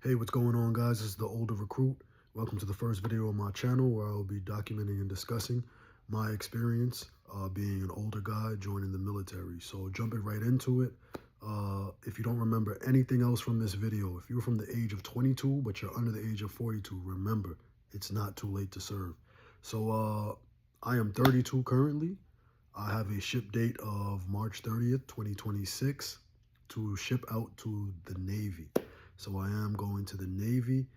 Hey, what's going on, guys? This is the Older Recruit. Welcome to the first video on my channel where I will be documenting and discussing my experience being an older guy joining the military. So jumping right into it, if you don't remember anything else from this video, if you're from the age of 22 but you're under the age of 42, remember, it's not too late to serve. So I am 32 currently. I have a ship date of March 30th, 2026 to ship out to the Navy. So I am going to the Navy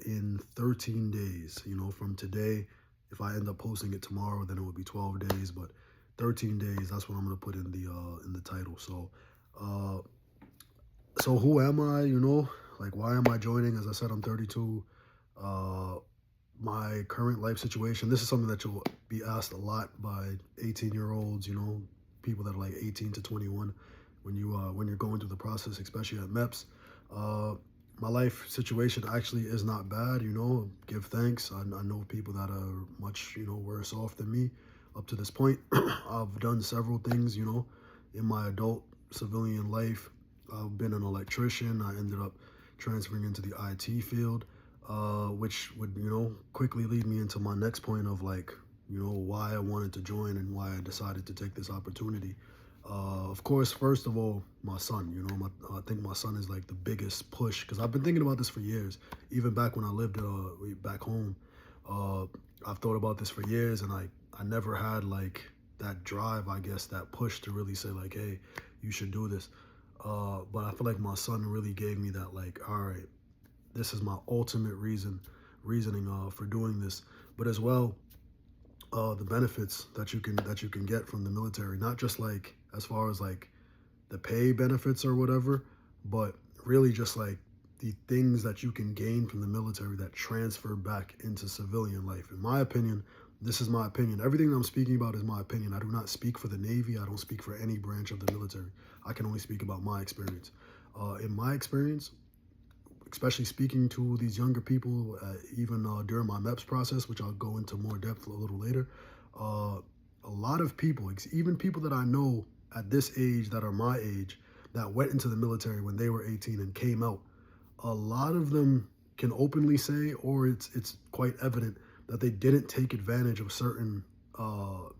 in 13 days. You know, from today, if I end up posting it tomorrow, then it would be 12 days. But 13 days, that's what I'm gonna put in the title. Uh, so who am I? You know, like why am I joining? As I said, I'm 32. Uh, my current life situation. This is something that you'll be asked a lot by 18-year-olds. You know, people that are like 18 to 21 when you're going through the process, especially at MEPS. My life situation actually is not bad, you know, give thanks. I know people that are much, you know, worse off than me up to this point. I've done several things, you know, in my adult civilian life. I've been an electrician. I ended up transferring into the IT field, which would, you know, quickly lead me into my next point of like, you know, why I wanted to join and why I decided to take this opportunity. Of course, first of all, my son, you know, I think my son is like the biggest push because I've been thinking about this for years. Even back when I lived back home, uh, I've thought about this for years, and I never had like that drive, I guess, that push to really say like, hey, you should do this. But I feel like my son really gave me that like, all right, this is my ultimate reasoning for doing this. But as well, the benefits that you can get from the military, not just like as far as like the pay benefits or whatever, but really just like the things that you can gain from the military that transfer back into civilian life. In my opinion, this is my opinion. Everything that I'm speaking about is my opinion. I do not speak for the Navy. I don't speak for any branch of the military. I can only speak about my experience. In my experience, especially speaking to these younger people, even during my MEPS process, which I'll go into more depth a little later, a lot of people, even people that I know at this age that are my age, that went into the military when they were 18 and came out, a lot of them can openly say, or it's quite evident that they didn't take advantage of certain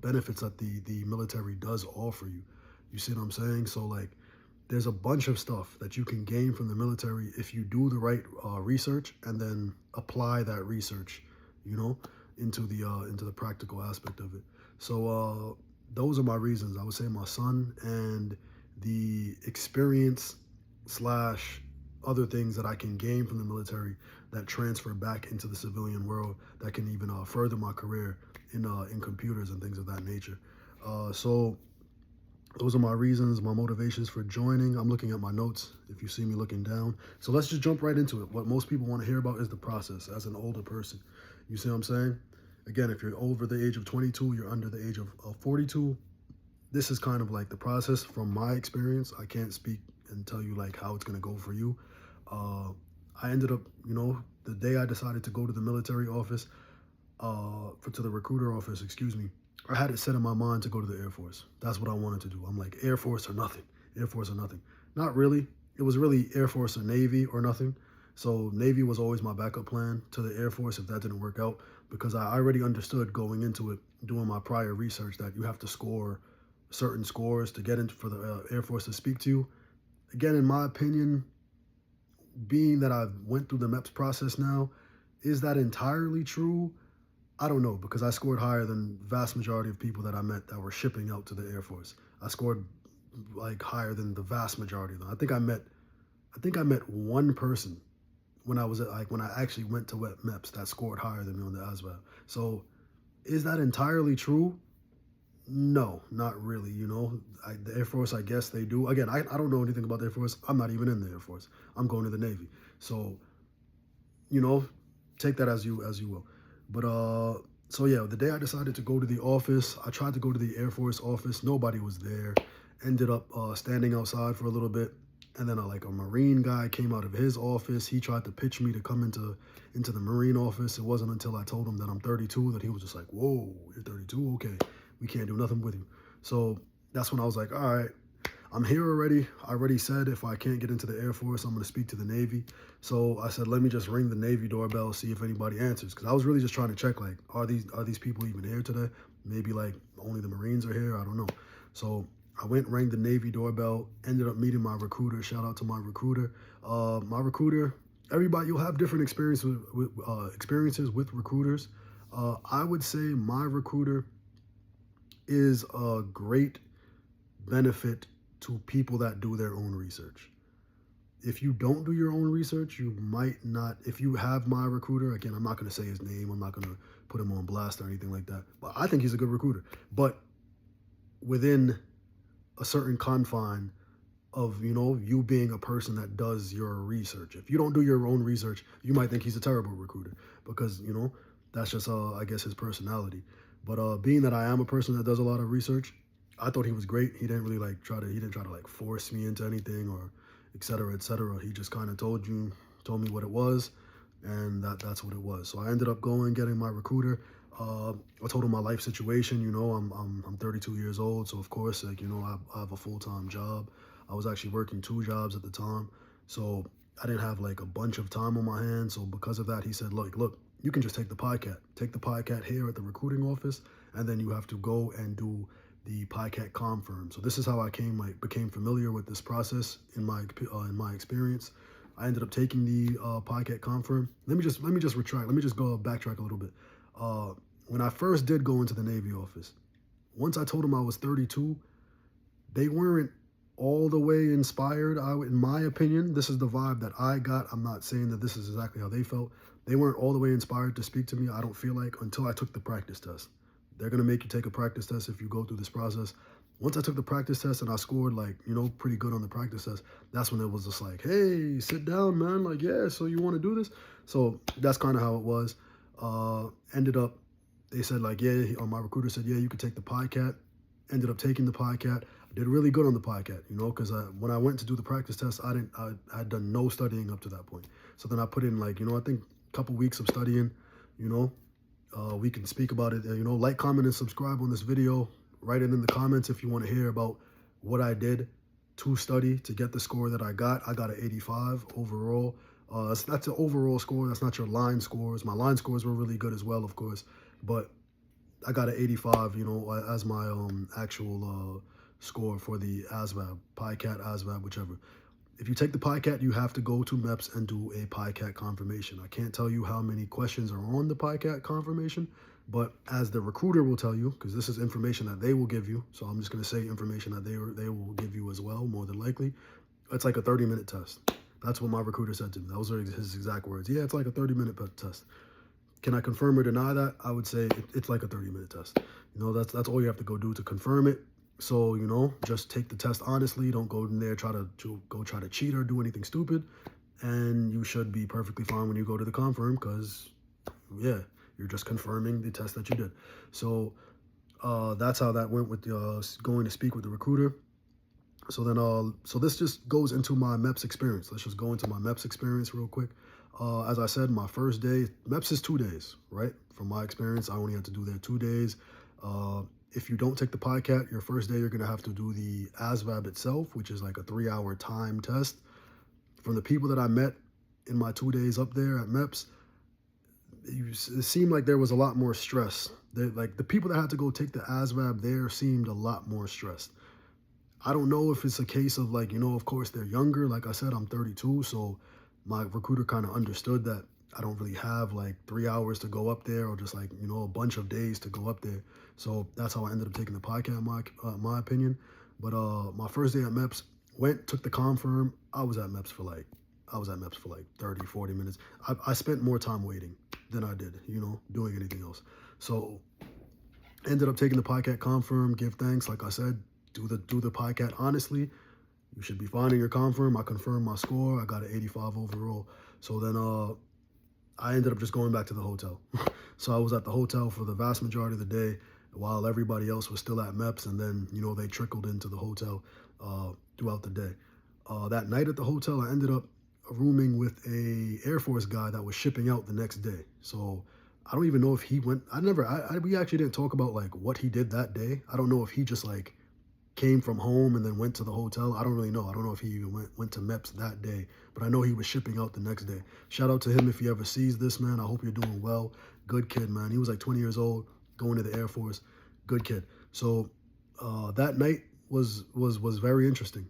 benefits that the military does offer you. You see what I'm saying? So like, there's a bunch of stuff that you can gain from the military if you do the right research and then apply that research, you know, into the practical aspect of it. So those are my reasons. I would say my son and the experience slash other things that I can gain from the military that transfer back into the civilian world that can even further my career in computers and things of that nature. So those are my reasons, my motivations for joining. I'm looking at my notes if you see me looking down. So let's just jump right into it. What most people want to hear about is the process as an older person. You see what I'm saying? Again, if you're over the age of 22, you're under the age of 42, this is kind of like the process from my experience. I can't speak and tell you like how it's going to go for you. I ended up, you know, the day I decided to go to the military office, to the recruiter office, excuse me, I had it set in my mind to go to the Air Force. That's what I wanted to do. I'm like, Air Force or nothing. Air Force or nothing. Not really. It was really Air Force or Navy or nothing. So Navy was always my backup plan to the Air Force if that didn't work out, because I already understood going into it, doing my prior research, that you have to score certain scores to get into for the Air Force to speak to you. Again, in my opinion, being that I've went through the MEPS process now, is that entirely true? I don't know, because I scored higher than vast majority of people that I met that were shipping out to the Air Force. I scored like higher than the vast majority of them. I think I met one person when I was when I actually went to MEPS that scored higher than me on the ASVAB. So is that entirely true? No, not really. You know, the Air Force, I guess they do. Again, I don't know anything about the Air Force. I'm not even in the Air Force. I'm going to the Navy. So, you know, take that as you will. But so yeah, the day I decided to go to the office, I tried to go to the Air Force office. Nobody was there. Ended up standing outside for a little bit, and then like a Marine guy came out of his office. He tried to pitch me to come into the Marine office. It wasn't until I told him that I'm 32 that he was just like, "Whoa, you're 32? Okay, we can't do nothing with you." So that's when I was like, "All right." I'm here already. I already said if I can't get into the Air Force, I'm going to speak to the Navy. So I said, let me just ring the Navy doorbell, see if anybody answers. Because I was really just trying to check, like, are these people even here today? Maybe like only the Marines are here. I don't know. So I went, rang the Navy doorbell, ended up meeting my recruiter. Shout out to my recruiter. My recruiter, everybody, you'll have different experiences with recruiters. I would say my recruiter is a great benefit to people that do their own research. If you don't do your own research, you might not. If you have my recruiter, again, I'm not going to say his name. I'm not going to put him on blast or anything like that. But I think he's a good recruiter. But within a certain confine of, you being a person that does your research. If you don't do your own research, you might think he's a terrible recruiter because, that's just, I guess, his personality. But being that I am a person that does a lot of research, I thought he was great. He didn't really try to force me into anything or et cetera, et cetera. He just kind of told me what it was, and that's what it was. So I ended up getting my recruiter. I told him my life situation. I'm 32 years old, so of course, I have a full-time job. I was actually working 2 jobs at the time, so I didn't have a bunch of time on my hands. So because of that, he said, look, you can just take the PiCat. Take the PiCat here at the recruiting office, and then you have to go and do the PiCat confirm. So this is how I became familiar with this process in my experience. I ended up taking the PiCat confirm. Let me just retract. Let me just go backtrack a little bit. When I first did go into the Navy office, once I told them I was 32, they weren't all the way inspired. In my opinion, this is the vibe that I got. I'm not saying that this is exactly how they felt. They weren't all the way inspired to speak to me, I don't feel like, until I took the practice test. They're going to make you take a practice test if you go through this process. Once I took the practice test and I scored pretty good on the practice test, that's when it was just like, hey, sit down, man. Yeah, so you want to do this? So that's kind of how it was. Ended up, they said my recruiter said, yeah, you could take the PiCat. Ended up taking the PiCat. I did really good on the PiCat, because when I went to do the practice test, I had done no studying up to that point. So then I put in I think a couple weeks of studying, we can speak about it. Like, comment, and subscribe on this video. Write it in the comments if you want to hear about what I did to study to get the score that I got. I got an 85 overall. That's an overall score. That's not your line scores. My line scores were really good as well, of course. But I got an 85, as my actual score for the ASVAB, PiCat, ASVAB, whichever. If you take the PiCat, you have to go to MEPS and do a PiCat confirmation. I can't tell you how many questions are on the PiCat confirmation, but as the recruiter will tell you, because this is information that they will give you, so I'm just going to say information that they will give you as well, more than likely. It's like a 30-minute test. That's what my recruiter said to me. Those are his exact words. Yeah, it's like a 30-minute test. Can I confirm or deny that? I would say it's like a 30-minute test. That's all you have to go do to confirm it. So, just take the test honestly. Don't go in there try to cheat or do anything stupid. And you should be perfectly fine when you go to the confirm because, yeah, you're just confirming the test that you did. So that's how that went with going to speak with the recruiter. So then, so this just goes into my MEPS experience. Let's just go into my MEPS experience real quick. As I said, my first day, MEPS is 2 days, right? From my experience, I only had to do there 2 days. If you don't take the PiCat, your first day, you're going to have to do the ASVAB itself, which is like a 3-hour time test. From the people that I met in my 2 days up there at MEPS, it seemed like there was a lot more stress. The people that had to go take the ASVAB there seemed a lot more stressed. I don't know if it's a case of of course they're younger. Like I said, I'm 32, so my recruiter kind of understood that I don't really have 3 hours to go up there or just a bunch of days to go up there. So that's how I ended up taking the PiCat, in my opinion. But my first day at MEPS, took the confirm. I was at MEPS for 30, 40 minutes. I spent more time waiting than I did, doing anything else. So ended up taking the PiCat confirm, give thanks. Like I said, do the PiCat honestly. You should be fine in your confirm. I confirmed my score. I got an 85 overall. So then I ended up just going back to the hotel. So I was at the hotel for the vast majority of the day while everybody else was still at MEPS. And then, they trickled into the hotel throughout the day. That night at the hotel, I ended up rooming with a Air Force guy that was shipping out the next day. So I don't even know if he went. We actually didn't talk about what he did that day. I don't know if he just came from home and then went to the hotel. I don't really know. I don't know if he even went to MEPS that day, but I know he was shipping out the next day. Shout out to him if he ever sees this, man. I hope you're doing well. Good kid, man. He was like 20 years old, going to the Air Force. Good kid. So that night was very interesting.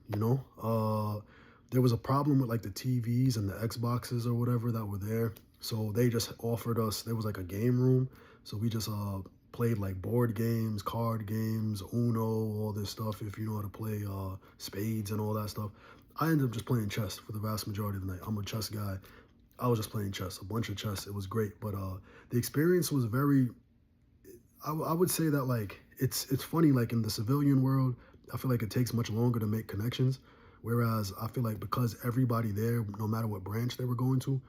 There was a problem with like the TVs and the Xboxes or whatever that were there. So they just offered us, there was like a game room. So we just played like board games, card games, Uno, all this stuff. If you know how to play spades and all that stuff. I ended up just playing chess for the vast majority of the night. I'm a chess guy. I was just playing chess, a bunch of chess. It was great. But the experience was very, I would say that like, it's funny, like in the civilian world, I feel like it takes much longer to make connections. Whereas I feel like because everybody there, no matter what branch they were going to,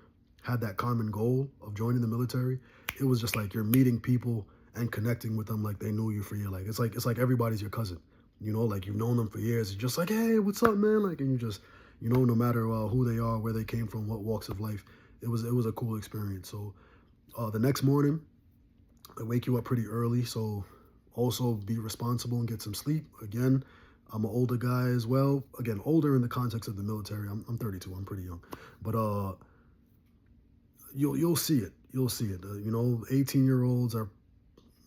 had that common goal of joining the military, it was just like you're meeting people and connecting with them like they knew you for years. Like it's like everybody's your cousin, like you've known them for years. It's just like, hey, what's up, man? Like, and you just, no matter who they are, where they came from, what walks of life, it was a cool experience. So the next morning, they wake you up pretty early, so also be responsible and get some sleep. Again, I'm an older guy as well. Again, older in the context of the military. I'm 32. I'm pretty young, but you'll see it. You'll see it. 18-year-olds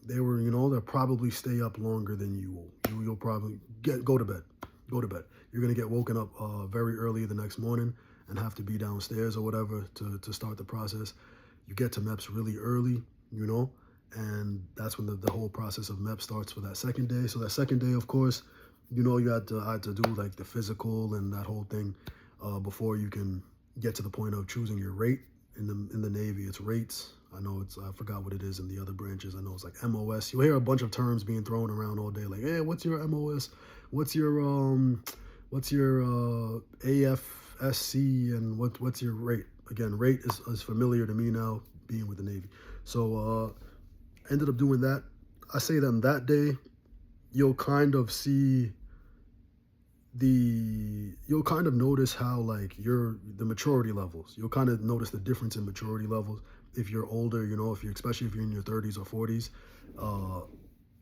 they'll probably stay up longer than you will. You'll probably go to bed. Go to bed. You're gonna get woken up very early the next morning and have to be downstairs or whatever to start the process. You get to MEPS really early, and that's when the whole process of MEPS starts for that second day. So that second day, of course, I had to do like the physical and that whole thing before you can get to the point of choosing your rate. In the Navy, it's rates. I know I forgot what it is in the other branches. I know it's like MOS. You'll hear a bunch of terms being thrown around all day, like, hey, what's your MOS? What's your AFSC, and what's your rate? Again, rate is familiar to me now, being with the Navy. So ended up doing that. I say that on that day, you'll kind of see you'll kind of notice how like the maturity levels. You'll kind of notice the difference in maturity levels if you're older, especially if you're in your 30s or 40s,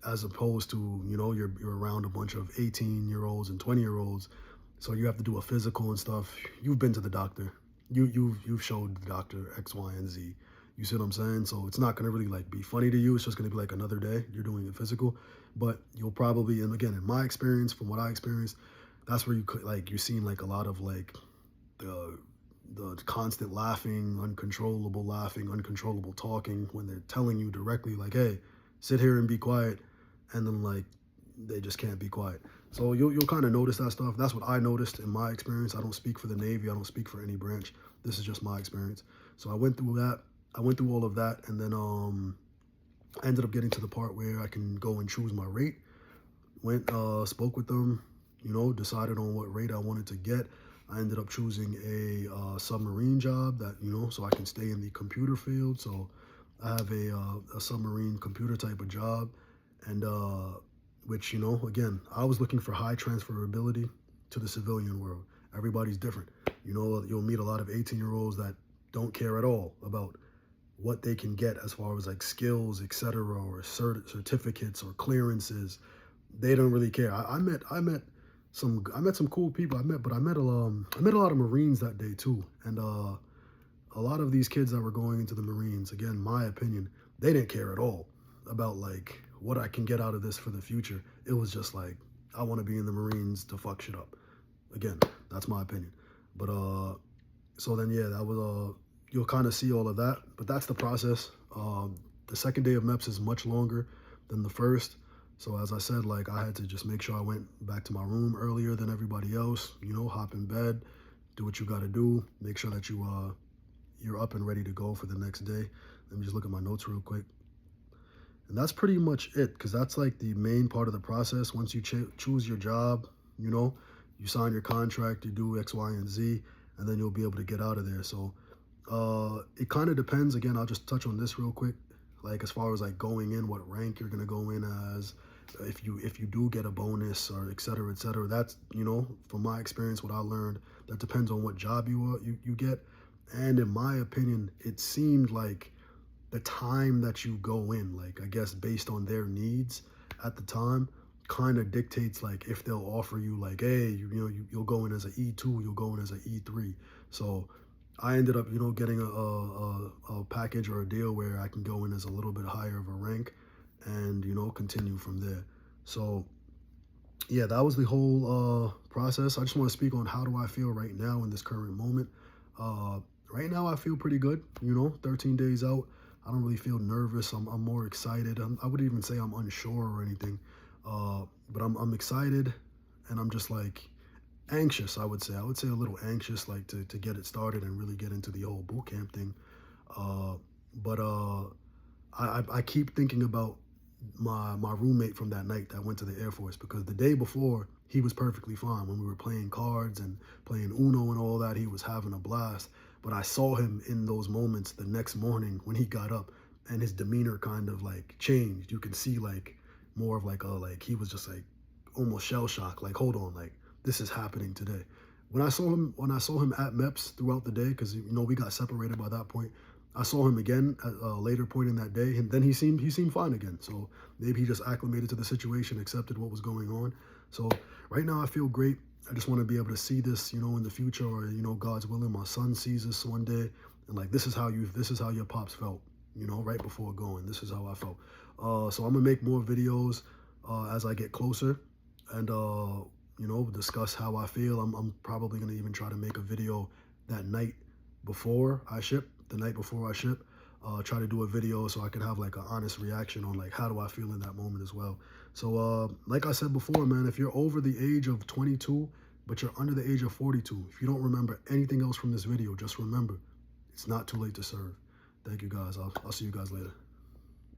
as opposed to, you're around a bunch of 18-year-olds and 20-year-olds. So you have to do a physical and stuff. You've been to the doctor. You've showed the doctor X, Y, and Z. You see what I'm saying? So it's not going to really like be funny to you. It's just going to be like another day. You're doing a physical, but you'll probably, and again, in my experience, from what I experienced, that's where you're seeing like a lot of like the constant laughing, uncontrollable talking when they're telling you directly like, hey, sit here and be quiet. And then like, they just can't be quiet. So you'll kind of notice that stuff. That's what I noticed in my experience. I don't speak for the Navy. I don't speak for any branch. This is just my experience. So I went through that. I went through all of that. And then I ended up getting to the part where I can go and choose my rate. Went, spoke with them, decided on what rate I wanted to get. I ended up choosing a submarine job that, so I can stay in the computer field. So I have a submarine computer type of job, and which, again, I was looking for high transferability to the civilian world. Everybody's different. You'll meet a lot of 18-year-olds that don't care at all about what they can get as far as like skills, etc., or certificates or clearances. They don't really care. I met some cool people. I met a lot of Marines that day too, and a lot of these kids that were going into the Marines, again, my opinion, they didn't care at all about like what I can get out of this for the future. It was just like, I want to be in the Marines to fuck shit up. Again, that's my opinion. But so then yeah, that was you'll kind of see all of that. But that's the process. The second day of MEPS is much longer than the first. So as I said, like I had to just make sure I went back to my room earlier than everybody else, hop in bed, do what you got to do, make sure that you're up and ready to go for the next day. Let me just look at my notes real quick. And that's pretty much it, because that's like the main part of the process. Once you choose your job, you sign your contract, you do X, Y, and Z, and then you'll be able to get out of there. So it kind of depends. Again, I'll just touch on this real quick. Like as far as like going in, what rank you're gonna go in as, if you do get a bonus or et cetera, that's, from my experience, what I learned, that depends on what job you get. And in my opinion, it seemed like the time that you go in, like I guess based on their needs at the time, kind of dictates like if they'll offer you like, hey, you'll go in as an E2, you'll go in as an E3. So I ended up, getting a package or a deal where I can go in as a little bit higher of a rank and, continue from there. So yeah, that was the whole process. I just want to speak on how do I feel right now in this current moment. Right now, I feel pretty good. 13 days out, I don't really feel nervous. I'm more excited. I would even say I'm unsure or anything, but I'm excited, and I'm just like anxious. I would say a little anxious, like to get it started and really get into the whole boot camp thing. Uh, but I keep thinking about my roommate from that night that went to the Air Force, because the day before he was perfectly fine when we were playing cards and playing Uno and all that. He was having a blast. But I saw him in those moments the next morning when he got up, and his demeanor kind of like changed. You can see like more of like he was just like almost shell shocked. Like, hold on, like this is happening today. When I saw him at MEPS throughout the day, because we got separated by that point. I saw him again at a later point in that day, and then he seemed fine again. So maybe he just acclimated to the situation, accepted what was going on. So right now I feel great. I just want to be able to see this, in the future, or God's willing, my son sees this one day, and like this is how your pops felt, right before going. This is how I felt. So I'm gonna make more videos as I get closer, and discuss how I feel. I'm probably gonna even try to make a video that night before I ship, the night before I ship. Try to do a video so I can have like an honest reaction on like how do I feel in that moment as well. So like I said before, man, if you're over the age of 22 but you're under the age of 42, if you don't remember anything else from this video, just remember it's not too late to serve. Thank you guys. I'll see you guys later.